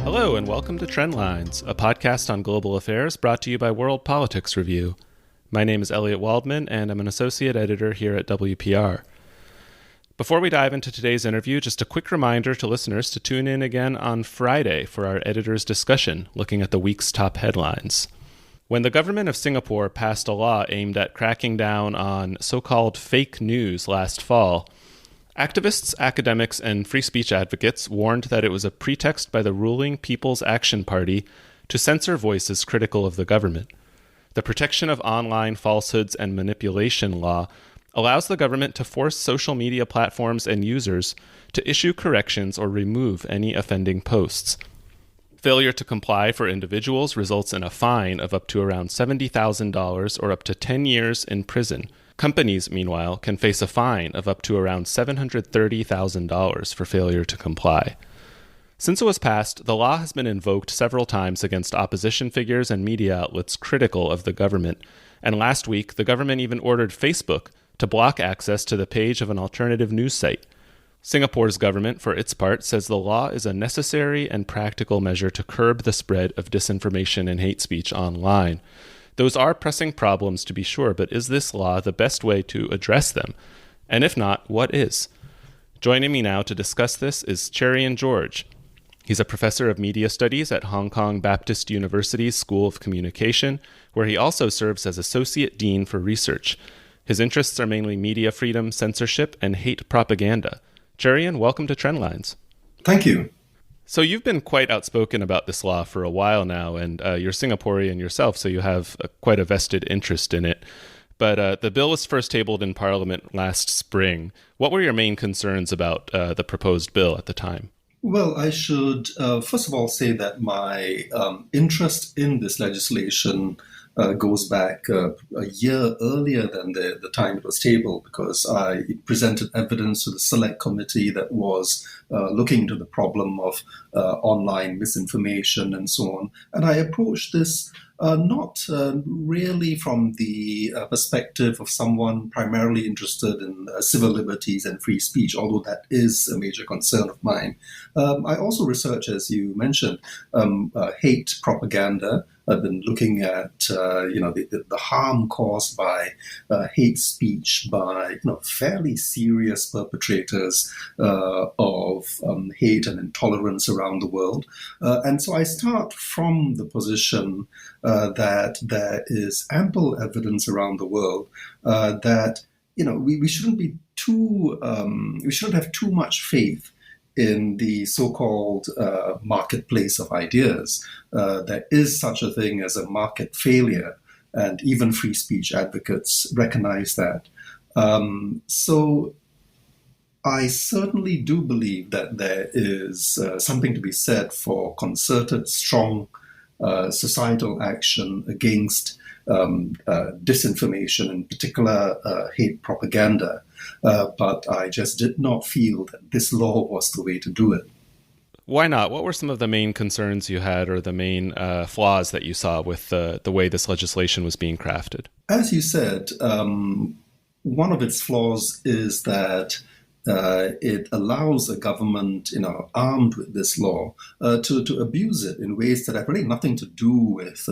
Hello and welcome to Trendlines, a podcast on global affairs brought to you by World Politics Review. My name is Elliot Waldman and I'm an associate editor here at WPR. Before we dive into today's interview, just a quick reminder to listeners to tune in again on Friday for our editor's discussion, looking at the week's top headlines. When the government of Singapore passed a law aimed at cracking down on so-called fake news last fall, activists, academics, and free speech advocates warned that it was a pretext by the ruling People's Action Party to censor voices critical of the government. The Protection of Online Falsehoods and Manipulation Law allows the government to force social media platforms and users to issue corrections or remove any offending posts. Failure to comply for individuals results in a fine of up to around $70,000 or up to 10 years in prison. Companies, meanwhile, can face a fine of up to around $730,000 for failure to comply. Since it was passed, the law has been invoked several times against opposition figures and media outlets critical of the government, and last week the government even ordered Facebook to block access to the page of an alternative news site. Singapore's government, for its part, says the law is a necessary and practical measure to curb the spread of disinformation and hate speech online. Those are pressing problems, to be sure, but is this law the best way to address them? And if not, what is? Joining me now to discuss this is Cherian George. He's a professor of media studies at Hong Kong Baptist University's School of Communication, where he also serves as associate dean for research. His interests are mainly media freedom, censorship, and hate propaganda. Cherian, welcome to Trendlines. Thank you. So you've been quite outspoken about this law for a while now, and you're Singaporean yourself, so you have quite a vested interest in it. But the bill was first tabled in Parliament last spring. What were your main concerns about the proposed bill at the time? Well, I should first of all say that my interest in this legislation goes back a year earlier than the time it was tabled, because I presented evidence to the select committee that was looking into the problem of online misinformation and so on. And I approached this not really from the perspective of someone primarily interested in civil liberties and free speech, although that is a major concern of mine. I also research, as you mentioned, hate propaganda. I've been looking at the harm caused by hate speech by fairly serious perpetrators of hate and intolerance around the world, and so I start from the position that there is ample evidence around the world that we shouldn't be too we shouldn't have too much faith in the so-called marketplace of ideas. There is such a thing as a market failure, and even free speech advocates recognize that. So I certainly do believe that there is something to be said for concerted, strong societal action against disinformation, in particular hate propaganda. But I just did not feel that this law was the way to do it. Why not? What were some of the main concerns you had, or the main flaws that you saw with the way this legislation was being crafted? As you said, one of its flaws is that it allows a government, armed with this law, to abuse it in ways that have really nothing to do with,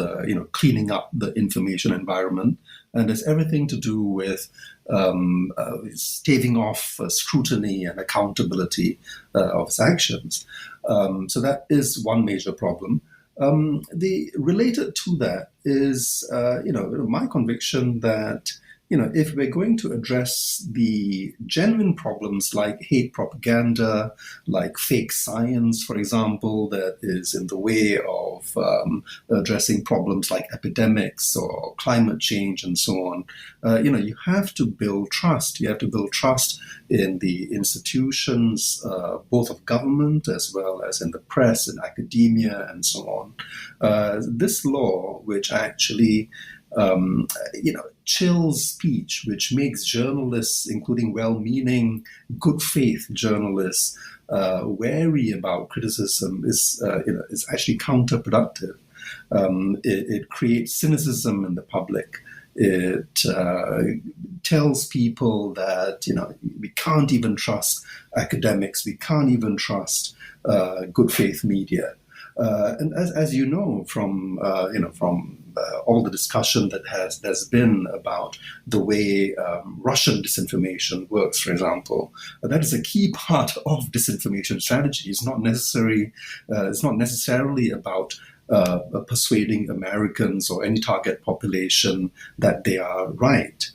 cleaning up the information environment, and has everything to do with staving off scrutiny and accountability of its actions. So that is one major problem. The related to that is, my conviction that if we're going to address the genuine problems like hate propaganda, like fake science, for example, that is in the way of addressing problems like epidemics or climate change and so on, you have to build trust. You have to build trust in the institutions, both of government as well as in the press, in academia, and so on. This law, which actually chills speech, which makes journalists, including well-meaning, good faith journalists, wary about criticism, is actually counterproductive. It creates cynicism in the public. It tells people that, we can't even trust academics, we can't even trust good faith media. And as you know from all the discussion that there's been about the way Russian disinformation works, for example, that is a key part of disinformation strategy. It's not necessarily about persuading Americans or any target population that they are right.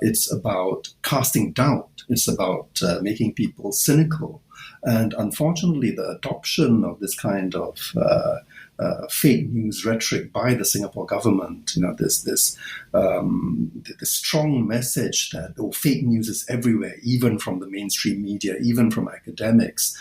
It's about casting doubt. It's about making people cynical. And unfortunately, the adoption of this kind of fake news rhetoric by the Singapore government, this strong message that fake news is everywhere, even from the mainstream media, even from academics,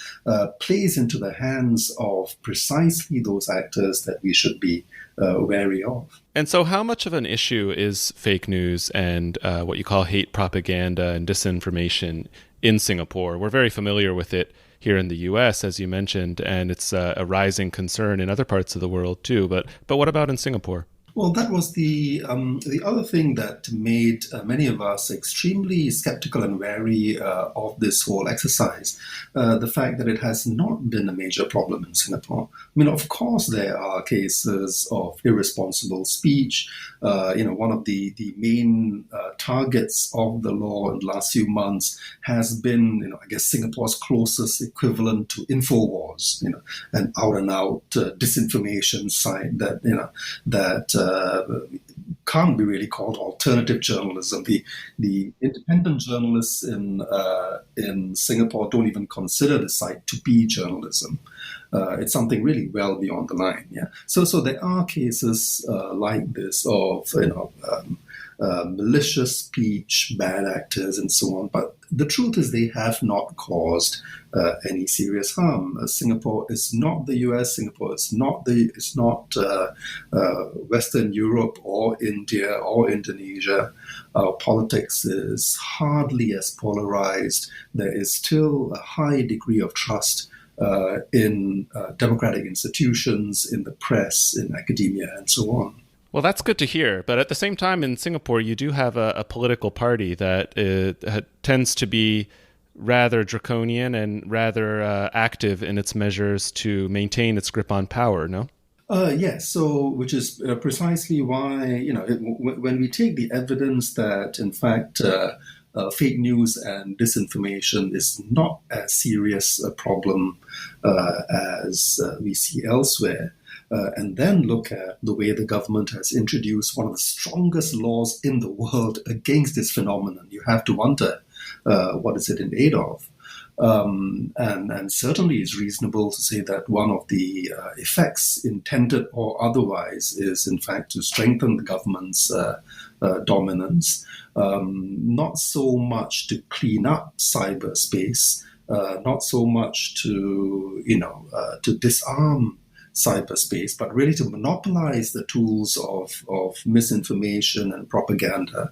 plays into the hands of precisely those actors that we should be wary of. And so how much of an issue is fake news and what you call hate propaganda and disinformation in Singapore? We're very familiar with it here in the U.S., as you mentioned, and it's a rising concern in other parts of the world too. But what about in Singapore? Well, that was the other thing that made many of us extremely skeptical and wary of this whole exercise. The fact that it has not been a major problem in Singapore. I mean, of course, there are cases of irresponsible speech. One of the main targets of the law in the last few months has been, I guess, Singapore's closest equivalent to InfoWars, an out-and-out disinformation site that can't be really called alternative journalism. The independent journalists in Singapore don't even consider the site to be journalism. It's something really well beyond the line. Yeah. So there are cases like this of malicious speech, bad actors, and so on. But the truth is, they have not caused any serious harm. Singapore is not the U.S. Singapore is not Western Europe or India or Indonesia. Our politics is hardly as polarized. There is still a high degree of trust in democratic institutions, in the press, in academia, and so on. Well, that's good to hear. But at the same time, in Singapore, you do have a political party that tends to be rather draconian and rather active in its measures to maintain its grip on power, no? Yes, so which is precisely why, when we take the evidence that, in fact, fake news and disinformation is not as serious a problem as we see elsewhere, and then look at the way the government has introduced one of the strongest laws in the world against this phenomenon, you have to wonder, what is it in aid of? And certainly it's reasonable to say that one of the effects, intended or otherwise, is in fact to strengthen the government's dominance, not so much to clean up cyberspace, not so much to disarm cyberspace, but really to monopolize the tools of misinformation and propaganda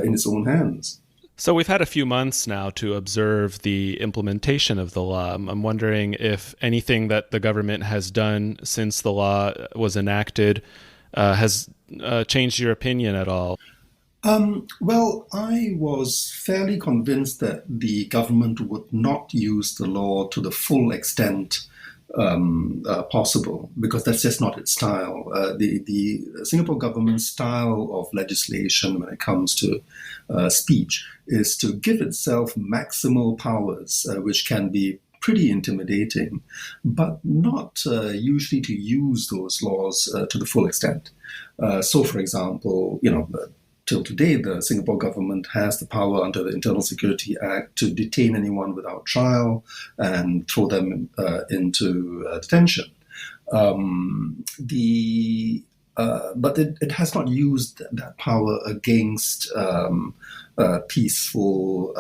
in its own hands. So we've had a few months now to observe the implementation of the law. I'm wondering if anything that the government has done since the law was enacted has changed your opinion at all. Well, I was fairly convinced that the government would not use the law to the full extent possible, because that's just not its style. The Singapore government's style of legislation when it comes to speech is to give itself maximal powers, which can be pretty intimidating, but not usually to use those laws to the full extent. So, for example, till today, the Singapore government has the power under the Internal Security Act to detain anyone without trial and throw them into detention. But it has not used that power against peaceful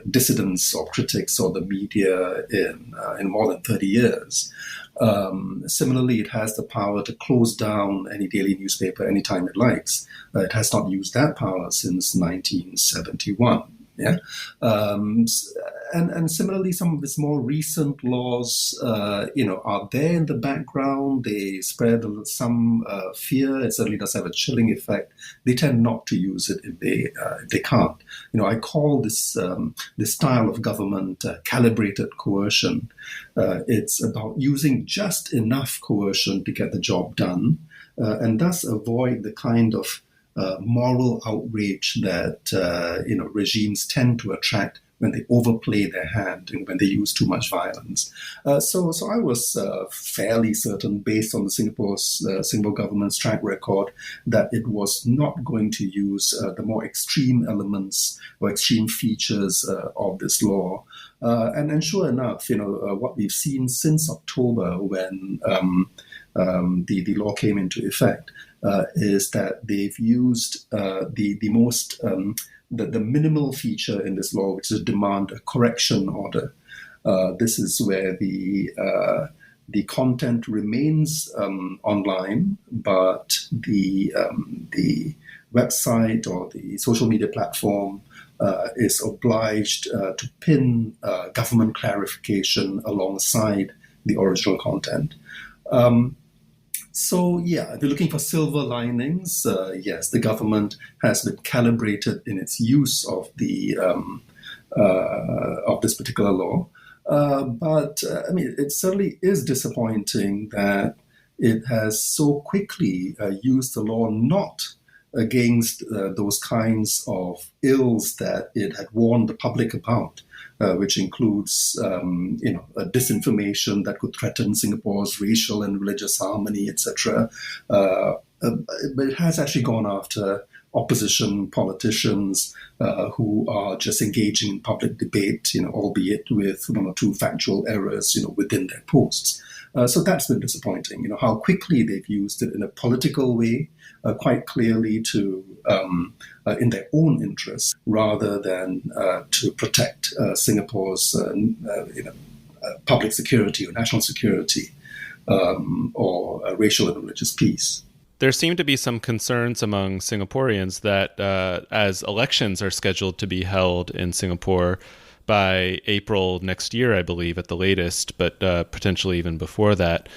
dissidents or critics or the media in more than 30 years. Similarly, it has the power to close down any daily newspaper anytime it likes. It has not used that power since 1971. Yeah, and similarly, some of these more recent laws, are there in the background. They spread some fear. It certainly does have a chilling effect. They tend not to use it if they can't. I call this style of government calibrated coercion. It's about using just enough coercion to get the job done, and thus avoid the kind of moral outrage that regimes tend to attract when they overplay their hand and when they use too much violence. So I was fairly certain, based on the Singapore government's track record, that it was not going to use the more extreme elements or extreme features of this law. And sure enough, what we've seen since October, when the law came into effect, is that they've used the minimal feature in this law, which is to demand a correction order. This is where the content remains online, but the website or the social media platform is obliged to pin government clarification alongside the original content. So, if you're looking for silver linings, yes, the government has been calibrated in its use of of this particular law. But it certainly is disappointing that it has so quickly used the law not against those kinds of ills that it had warned the public about, which includes, disinformation that could threaten Singapore's racial and religious harmony, etc. But it has actually gone after opposition politicians who are just engaging in public debate, albeit with one or two factual errors, within their posts. So that's been disappointing. How quickly they've used it in a political way, quite clearly to in their own interests, rather than to protect Singapore's public security or national security or racial and religious peace. There seem to be some concerns among Singaporeans that as elections are scheduled to be held in Singapore by April next year, I believe, at the latest, but potentially even before that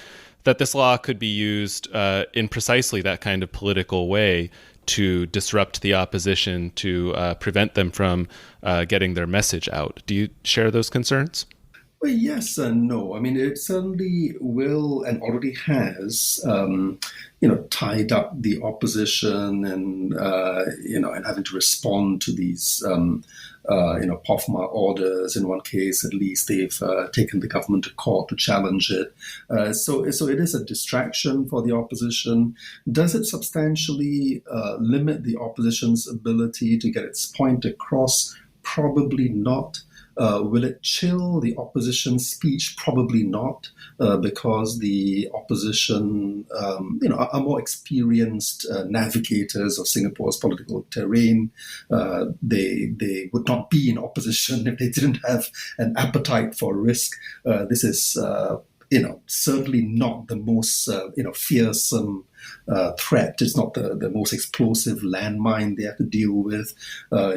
this law could be used in precisely that kind of political way to disrupt the opposition, to prevent them from getting their message out. Do you share those concerns? Well, yes and no. It certainly will and already has, tied up the opposition and having to respond to these, POFMA orders. In one case, at least, they've taken the government to court to challenge it. So it is a distraction for the opposition. Does it substantially limit the opposition's ability to get its point across? Probably not. Will it chill the opposition's speech? Probably not, because the opposition, are more experienced navigators of Singapore's political terrain. They would not be in opposition if they didn't have an appetite for risk. This is, certainly not the most, fearsome threat. It's not the most explosive landmine they have to deal with.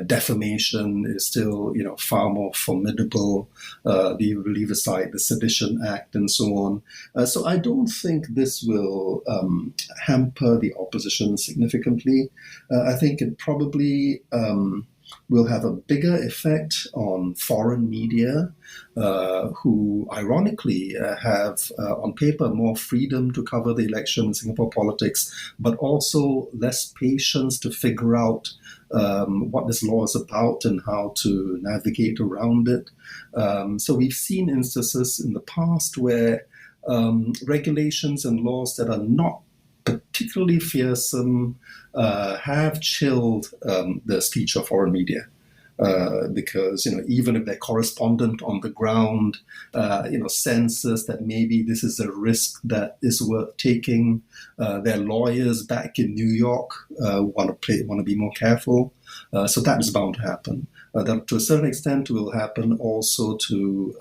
Defamation is still, far more formidable. Leave aside the Sedition Act and so on. So I don't think this will hamper the opposition significantly. I think it probably will have a bigger effect on foreign media, who ironically have on paper more freedom to cover the election in Singapore politics, but also less patience to figure out what this law is about and how to navigate around it. So we've seen instances in the past where regulations and laws that are not particularly fearsome have chilled the speech of foreign media. Because even if their correspondent on the ground senses that maybe this is a risk that is worth taking, their lawyers back in New York want to be more careful. So that is bound to happen. That to a certain extent will happen also to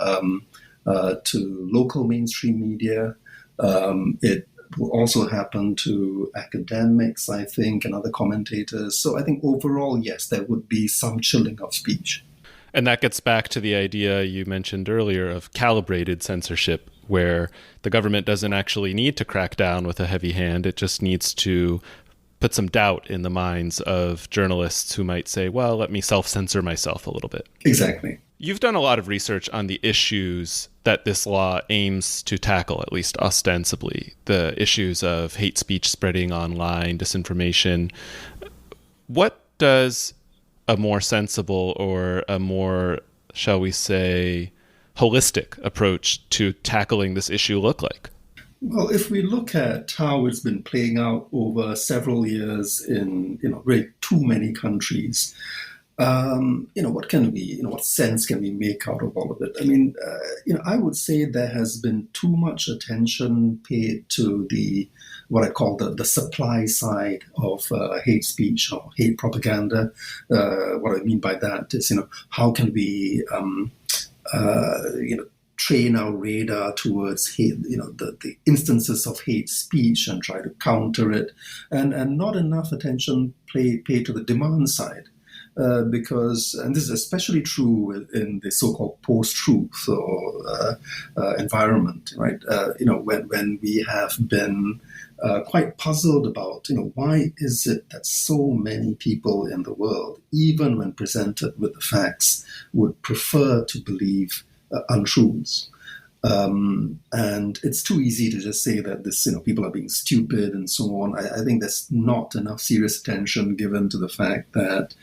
local mainstream media. It will also happen to academics, I think, and other commentators. So I think overall, yes, there would be some chilling of speech. And that gets back to the idea you mentioned earlier of calibrated censorship, where the government doesn't actually need to crack down with a heavy hand. It just needs to put some doubt in the minds of journalists who might say, well, let me self-censor myself a little bit. Exactly. You've done a lot of research on the issues that this law aims to tackle, at least ostensibly, the issues of hate speech spreading online, disinformation. What does a more sensible or a more, shall we say, holistic approach to tackling this issue look like? Well, if we look at how it's been playing out over several years in, really too many countries, what sense can we make out of all of it? I mean, I would say there has been too much attention paid to what I call the supply side of hate speech or hate propaganda. What I mean by that is, how can we, train our radar towards hate, the instances of hate speech and try to counter it, and not enough attention paid to the demand side. Because, and this is especially true in the so-called post-truth or environment, right? When we have been quite puzzled about, why is it that so many people in the world, even when presented with the facts, would prefer to believe untruths. And it's too easy to just say that people are being stupid and so on. I think there's not enough serious attention given to the fact that,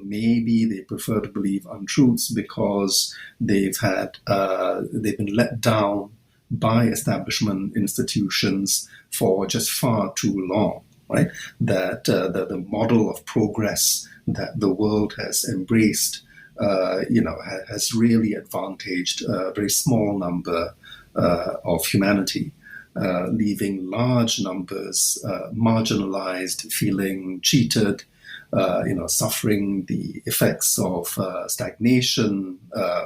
maybe they prefer to believe untruths because they've been let down by establishment institutions for just far too long, right? That the model of progress that the world has embraced has really advantaged a very small number of humanity, leaving large numbers marginalized, feeling cheated, suffering the effects of stagnation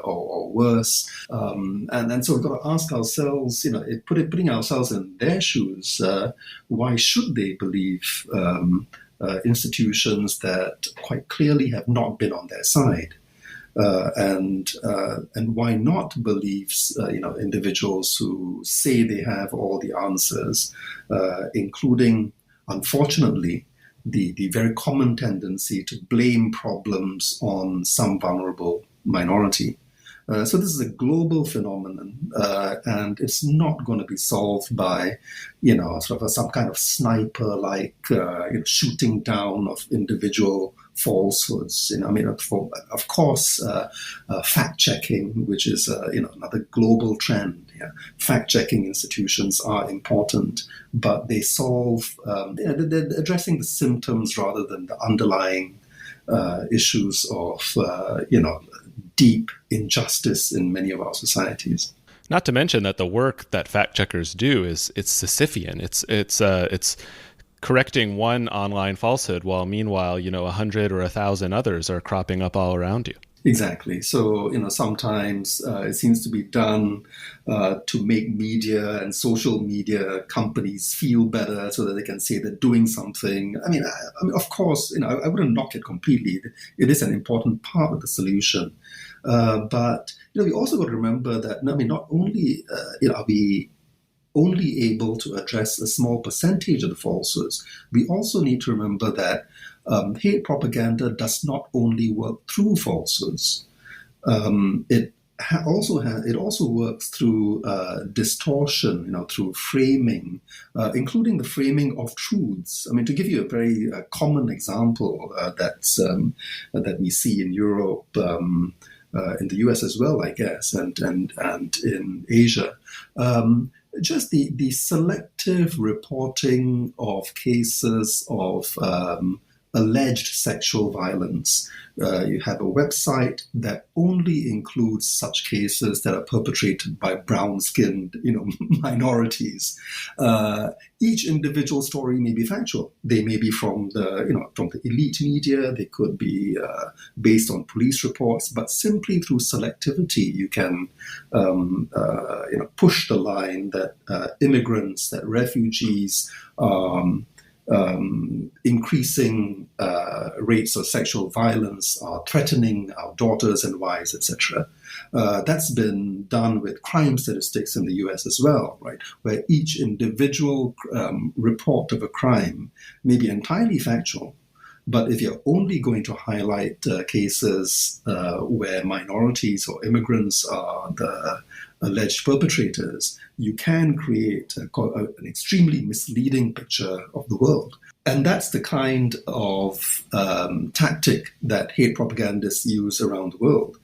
or worse. And so we've got to ask ourselves, putting ourselves in their shoes, why should they believe institutions that quite clearly have not been on their side? And why not believe individuals who say they have all the answers, including, unfortunately, the very common tendency to blame problems on some vulnerable minority. So this is a global phenomenon, and it's not going to be solved by, some kind of sniper-like shooting down of individual falsehoods. Of course, fact-checking, which is another global trend. Yeah. Fact-checking institutions are important, but they solve they're addressing the symptoms rather than the underlying issues of deep injustice in many of our societies. Not to mention that the work that fact checkers do it's Sisyphean. It's correcting one online falsehood while meanwhile 100 or 1,000 others are cropping up all around you. Exactly. So, sometimes it seems to be done to make media and social media companies feel better so that they can say they're doing something. I mean, of course, I wouldn't knock it completely. It is an important part of the solution. But, we also got to remember that, not only are we only able to address a small percentage of the falsehoods, we also need to remember that hate propaganda does not only work through falsehoods. It also works through distortion, through framing, including the framing of truths. I mean, to give you a very common example that we see in Europe, in the US as well, I guess, and in Asia. Just the selective reporting of cases of alleged sexual violence. You have a website that only includes such cases that are perpetrated by brown-skinned, minorities. Each individual story may be factual. They may be from the elite media. They could be based on police reports. But simply through selectivity, you can, push the line that immigrants, that refugees increasing rates of sexual violence are threatening our daughters and wives, etc. That's been done with crime statistics in the US as well, right? Where each individual report of a crime may be entirely factual. But if you're only going to highlight cases where minorities or immigrants are the alleged perpetrators, you can create an extremely misleading picture of the world. And that's the kind of tactic that hate propagandists use around the world.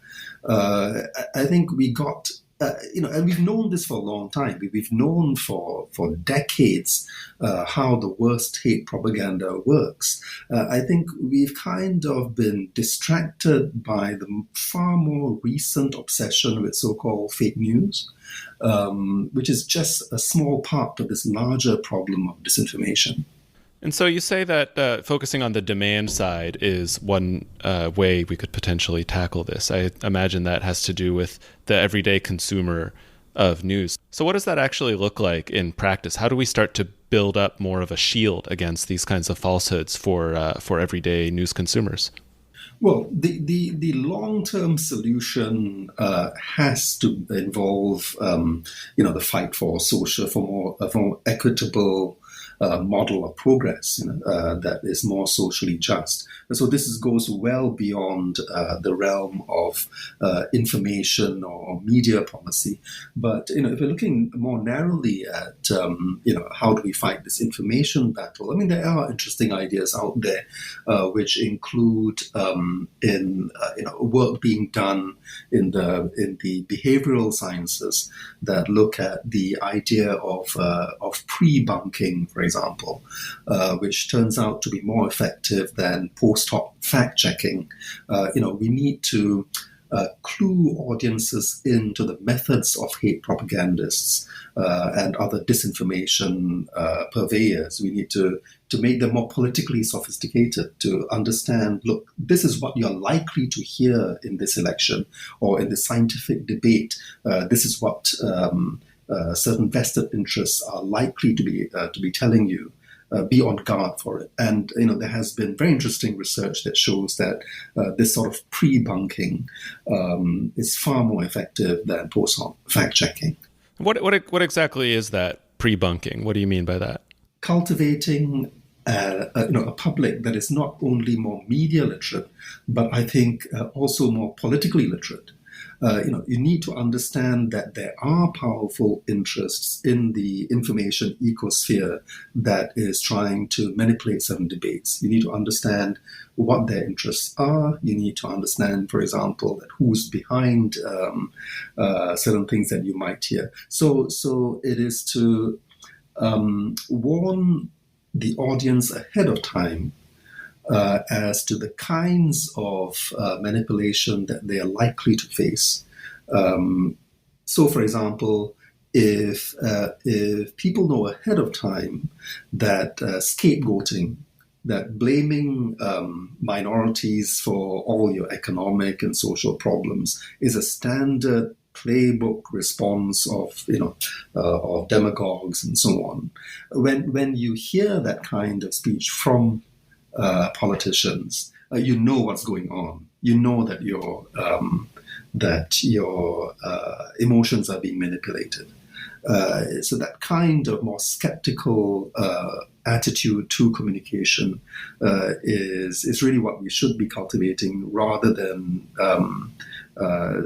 I think we got, and we've known this for a long time. We've known for decades how the worst hate propaganda works. I think we've kind of been distracted by the far more recent obsession with so-called fake news, which is just a small part of this larger problem of disinformation. And so you say that focusing on the demand side is one way we could potentially tackle this. I imagine that has to do with the everyday consumer of news. So what does that actually look like in practice? How do we start to build up more of a shield against these kinds of falsehoods for everyday news consumers? Well, the long-term solution has to involve, the fight for a more equitable model of progress that is more socially just. And so this goes well beyond the realm of information or media policy. But if we're looking more narrowly at how do we fight this information battle, I mean there are interesting ideas out there which include work being done in the behavioral sciences that look at the idea of pre-bunking, for example, which turns out to be more effective than post-hoc fact-checking. We need to clue audiences into the methods of hate propagandists and other disinformation purveyors. We need to make them more politically sophisticated, to understand, look, this is what you're likely to hear in this election or in the scientific debate. This is what certain vested interests are likely to be telling you. Be on guard for it. And there has been very interesting research that shows that this sort of pre-bunking is far more effective than post-hoc fact-checking. What exactly is that pre-bunking? What do you mean by that? Cultivating a public that is not only more media literate, but I think also more politically literate. You need to understand that there are powerful interests in the information ecosphere that is trying to manipulate certain debates. You need to understand what their interests are. You need to understand, for example, that who's behind certain things that you might hear. So it is to warn the audience ahead of time as to the kinds of manipulation that they are likely to face. So, for example, if people know ahead of time that scapegoating, that blaming minorities for all your economic and social problems is a standard playbook response of demagogues and so on, when you hear that kind of speech from politicians, you know what's going on. You know that your emotions are being manipulated. So that kind of more skeptical attitude to communication is really what we should be cultivating, rather than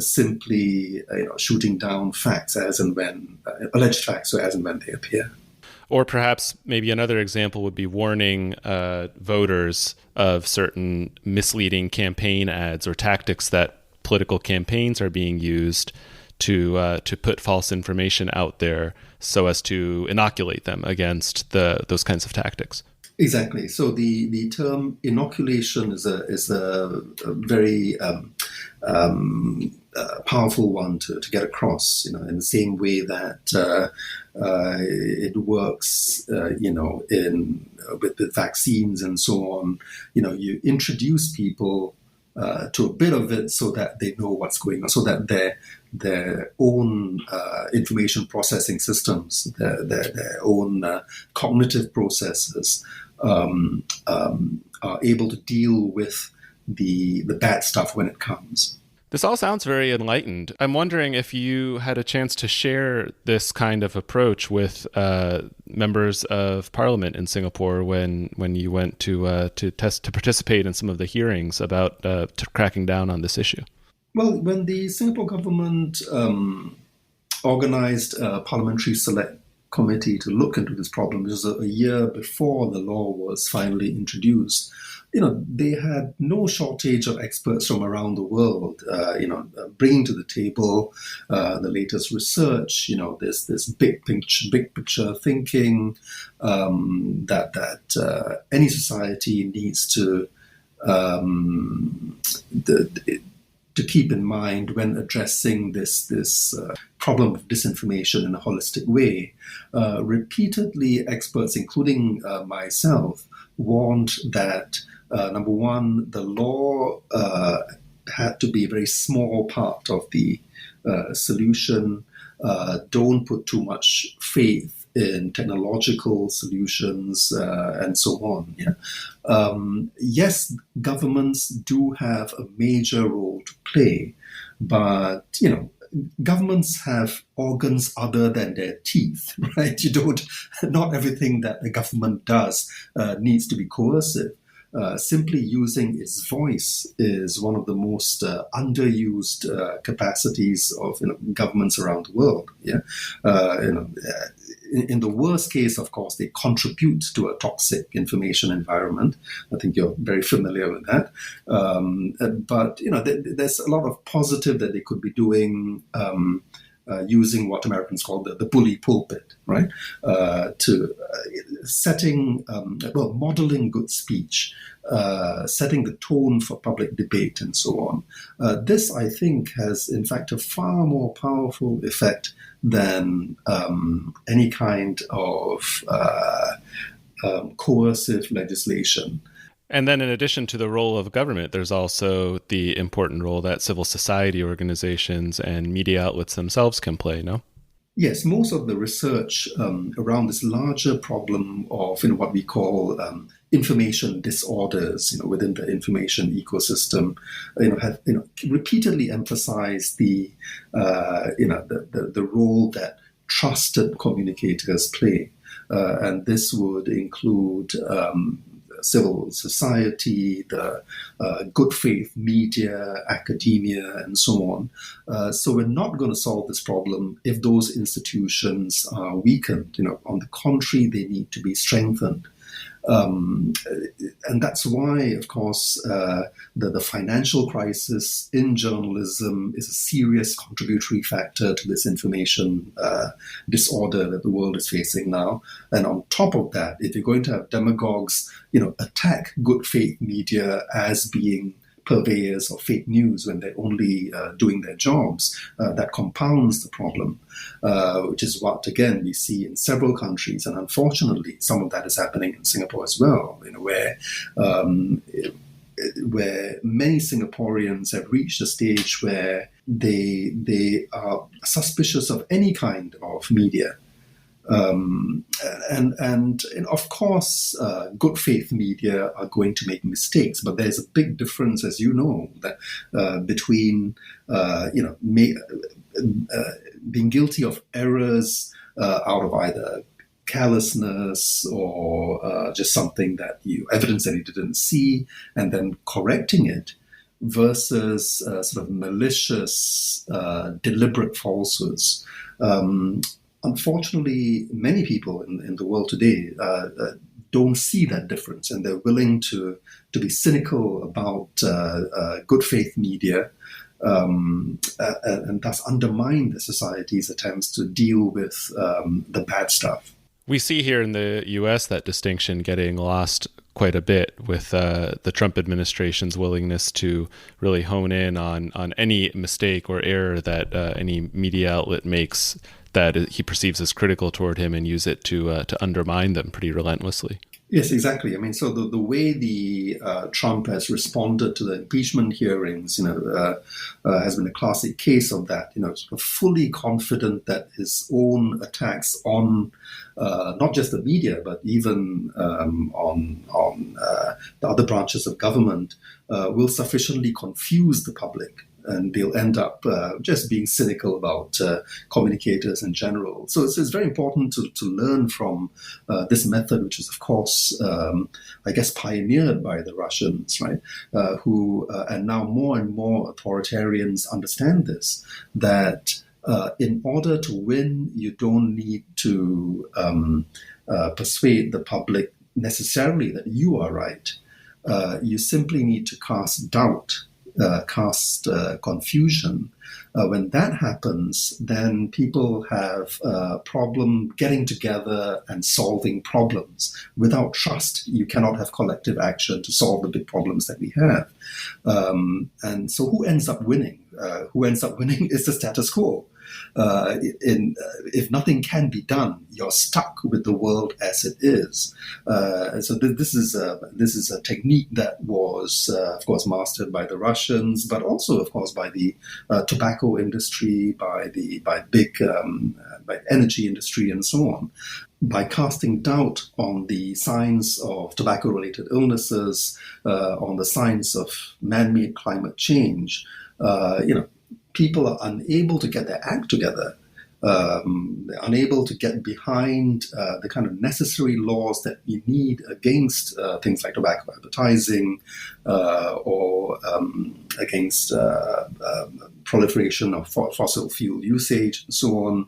simply shooting down facts as and when alleged facts, or as and when they appear. Or perhaps maybe another example would be warning voters of certain misleading campaign ads or tactics that political campaigns are being used to put false information out there so as to inoculate them against those kinds of tactics. Exactly. So the term inoculation is a very powerful one to get across. In the same way that it works, with vaccines and so on. You introduce people to a bit of it so that they know what's going on, so that their own information processing systems, their own cognitive processes are able to deal with the bad stuff when it comes. This all sounds very enlightened. I'm wondering if you had a chance to share this kind of approach with members of parliament in Singapore when you went to participate in some of the hearings about cracking down on this issue. Well, when the Singapore government organized a parliamentary select committee to look into this problem, which was a year before the law was finally introduced, they had no shortage of experts from around the world, bringing to the table the latest research, this big picture thinking that any society needs to keep in mind when addressing this problem of disinformation in a holistic way. Repeatedly, experts, including myself, warned that number one, the law had to be a very small part of the solution. Don't put too much faith in technological solutions and so on. Yeah? Yes, governments do have a major role to play, but governments have organs other than their teeth, right? Not everything that the government does needs to be coercive. Simply using its voice is one of the most underused capacities of governments around the world. Yeah, in the worst case, of course, they contribute to a toxic information environment. I think you're very familiar with that. But there's a lot of positive that they could be doing. Using what Americans call the bully pulpit, right? To modeling good speech, setting the tone for public debate, and so on. This, I think, has in fact a far more powerful effect than any kind of coercive legislation. And then in addition to the role of government, there's also the important role that civil society organizations and media outlets themselves can play, no? Yes, most of the research around this larger problem of what we call information disorders, within the information ecosystem, have repeatedly emphasized the role that trusted communicators play, and this would include civil society, the good faith media, academia, and so on. So we're not going to solve this problem if those institutions are weakened. On the contrary, they need to be strengthened. And that's why, of course, the financial crisis in journalism is a serious contributory factor to this information disorder that the world is facing now. And on top of that, if you're going to have demagogues, attack good faith media as being purveyors of fake news when they're only doing their jobs, that compounds the problem, which is what, again, we see in several countries. And unfortunately, some of that is happening in Singapore as well, where many Singaporeans have reached a stage where they are suspicious of any kind of media. And of course, good faith media are going to make mistakes, but there's a big difference, as you know, that between being guilty of errors out of either carelessness or just something that evidence that you didn't see, and then correcting it, versus sort of malicious, deliberate falsehoods. Unfortunately, many people in the world today don't see that difference, and they're willing to be cynical about good faith media, and thus undermine the society's attempts to deal with the bad stuff. We see here in the U.S. that distinction getting lost quite a bit with the Trump administration's willingness to really hone in on any mistake or error that any media outlet makes that he perceives as critical toward him, and use it to undermine them pretty relentlessly. Yes, exactly. I mean, so the way the Trump has responded to the impeachment hearings, has been a classic case of that. Sort of fully confident that his own attacks on not just the media, but even on the other branches of government will sufficiently confuse the public, and they'll end up just being cynical about communicators in general. So it's very important to learn from this method, which is, of course, I guess, pioneered by the Russians, right? And now more and more authoritarians understand this, that in order to win, you don't need to persuade the public necessarily that you are right. You simply need to cast doubt, cast confusion. When that happens, then people have a problem getting together and solving problems. Without trust, you cannot have collective action to solve the big problems that we have. And so who ends up winning? Who ends up winning is the status quo. If nothing can be done, you're stuck with the world as it is. So this is a technique that was, of course, mastered by the Russians, but also, of course, by the tobacco industry, by energy industry, and so on. By casting doubt on the signs of tobacco-related illnesses, on the signs of man-made climate change, people are unable to get their act together. They're unable to get behind the kind of necessary laws that we need against things like tobacco advertising or against proliferation of fossil fuel usage and so on.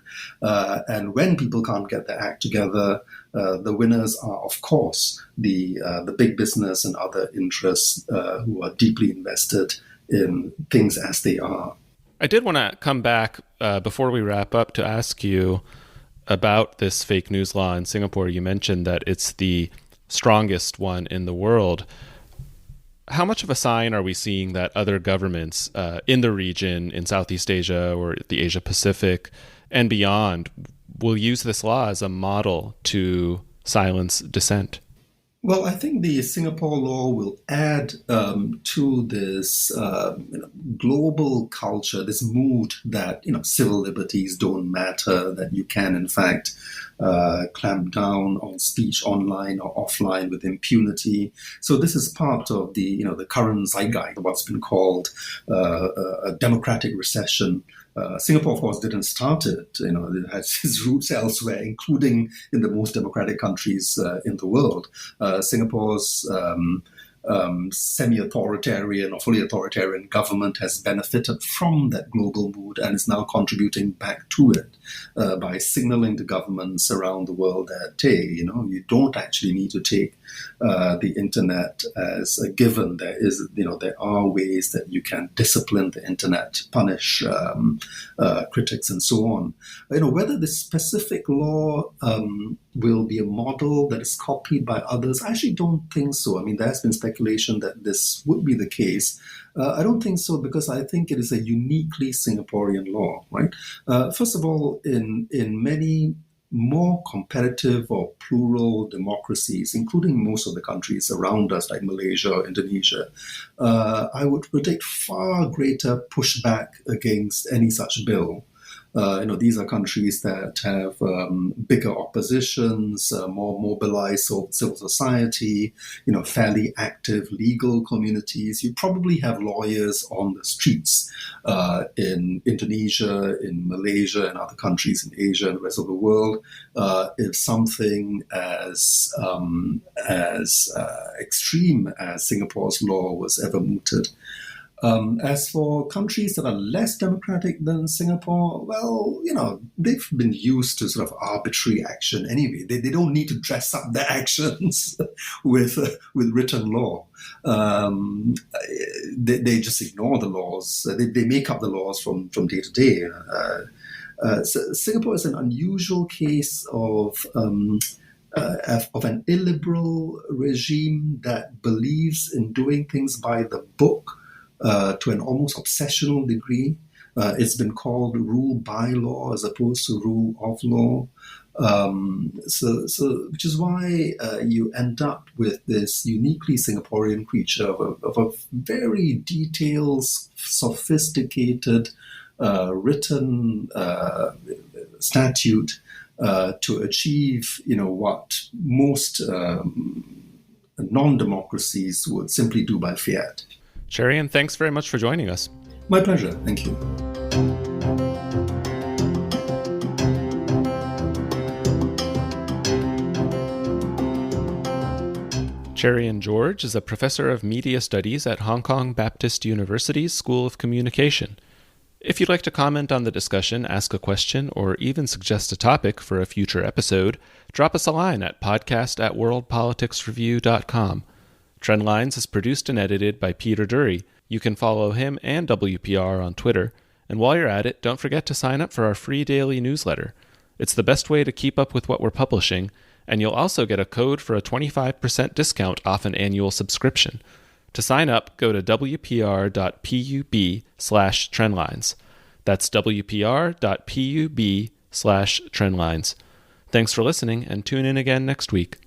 And when people can't get their act together, the winners are, of course, the big business and other interests who are deeply invested in things as they are. I did want to come back before we wrap up to ask you about this fake news law in Singapore. You mentioned that it's the strongest one in the world. How much of a sign are we seeing that other governments in the region, in Southeast Asia or the Asia Pacific and beyond, will use this law as a model to silence dissent? Well, I think the Singapore law will add to this global culture, this mood that civil liberties don't matter, that you can in fact clamp down on speech online or offline with impunity. So this is part of the current zeitgeist, what's been called a democratic recession. Singapore, of course, didn't start it. It has its roots elsewhere, including in the most democratic countries in the world. Singapore's semi-authoritarian or fully authoritarian government has benefited from that global mood and is now contributing back to it by signaling to governments around the world that, hey, you don't actually need to take the internet as a given. There are ways that you can discipline the internet, punish critics, and so on. Whether this specific law will be a model that is copied by others, I actually don't think so. I mean, there has been speculation that this would be the case. I don't think so, because I think it is a uniquely Singaporean law, right? First of all, in many more competitive or plural democracies, including most of the countries around us, like Malaysia or Indonesia, I would predict far greater pushback against any such bill. These are countries that have bigger oppositions, more mobilized civil society, fairly active legal communities. You probably have lawyers on the streets in Indonesia, in Malaysia, and other countries in Asia and the rest of the world. If something as extreme as Singapore's law was ever mooted. As for countries that are less democratic than Singapore, well, they've been used to sort of arbitrary action anyway. They don't need to dress up their actions with written law. They just ignore the laws. They make up the laws from day to day. So Singapore is an unusual case of an illiberal regime that believes in doing things by the book. To an almost obsessional degree. It's been called rule by law as opposed to rule of law. Which is why you end up with this uniquely Singaporean creature of a very detailed, sophisticated, written statute to achieve, what most non-democracies would simply do by fiat. Cherian, thanks very much for joining us. My pleasure. Thank you. Cherian George is a professor of media studies at Hong Kong Baptist University's School of Communication. If you'd like to comment on the discussion, ask a question, or even suggest a topic for a future episode, drop us a line at podcast@worldpoliticsreview.com. Trendlines is produced and edited by Peter Dury. You can follow him and WPR on Twitter. And while you're at it, don't forget to sign up for our free daily newsletter. It's the best way to keep up with what we're publishing, and you'll also get a code for a 25% discount off an annual subscription. To sign up, go to wpr.pub/trendlines. That's wpr.pub/trendlines. Thanks for listening, and tune in again next week.